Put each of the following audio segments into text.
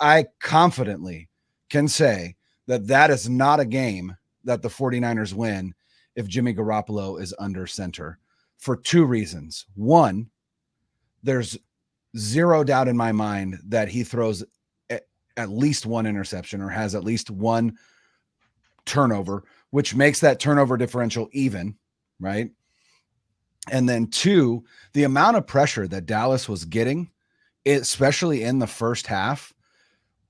I confidently can say that that is not a game that the 49ers win if Jimmy Garoppolo is under center for two reasons. One, there's zero doubt in my mind that he throws at least one interception or has at least one turnover, which makes that turnover differential even, right? And then two, the amount of pressure that Dallas was getting, especially in the first half,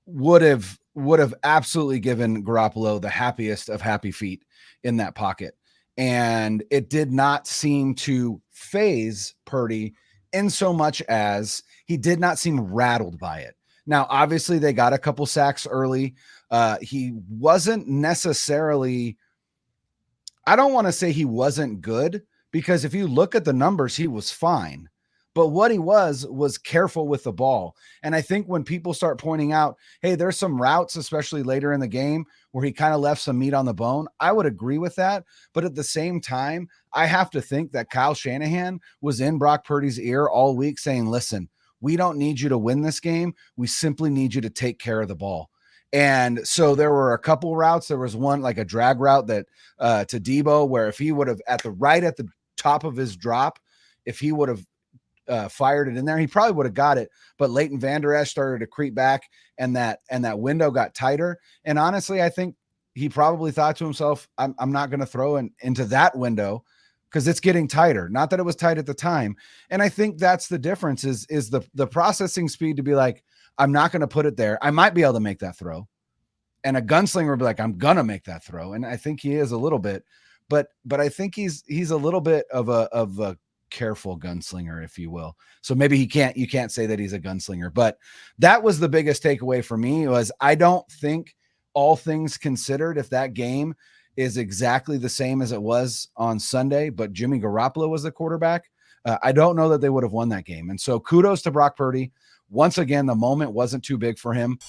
would have absolutely given Garoppolo the happiest of happy feet in that pocket. And it did not seem to phase Purdy in so much as he did not seem rattled by it. Now, obviously, they got a couple sacks early. He wasn't necessarily, I don't want to say he wasn't good, because if you look at the numbers, he was fine. But what he was careful with the ball. And I think when people start pointing out, hey, there's some routes, especially later in the game, where he kind of left some meat on the bone, I would agree with that. But at the same time, I have to think that Kyle Shanahan was in Brock Purdy's ear all week saying, listen, we don't need you to win this game. We simply need you to take care of the ball. And so there were a couple routes. There was one like a drag route that to Debo, where if he would have at the top of his drop, if he would have fired it in there, he probably would have got it. But Leighton Vander Esch started to creep back, and that window got tighter. And honestly, I think he probably thought to himself, I'm not going to throw into that window because it's getting tighter. Not that it was tight at the time. And I think that's the difference is the processing speed to be like, I'm not going to put it there. I might be able to make that throw. And a gunslinger would be like, I'm going to make that throw. And I think he is a little bit, but I think he's a little bit of a careful gunslinger, if you will. So maybe you can't say that he's a gunslinger, but that was the biggest takeaway for me was I don't think, all things considered, if that game is exactly the same as it was on Sunday, but Jimmy Garoppolo was the quarterback, I don't know that they would have won that game. And so kudos to Brock Purdy. Once again, the moment wasn't too big for him.